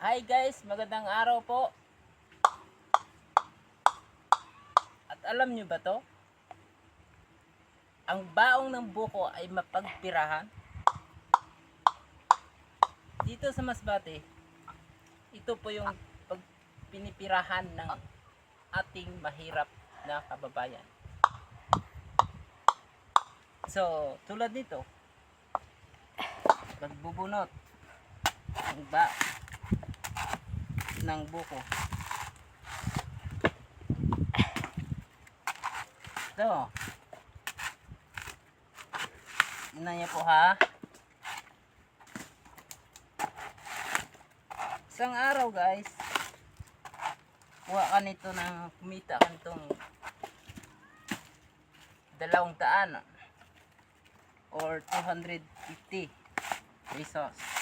Hi guys, magandang araw po. At alam nyo ba to? Ang baong ng buko ay mapagpirahan. Dito sa Masbate, ito po yung pinipirahan ng ating mahirap na kababayan. So, tulad nito, nagbubunot ng buko. Ito. Tingnan niyo po ha. Isang araw guys, kuha ka nito ng kumita ka nitong 200 or 250 pesos.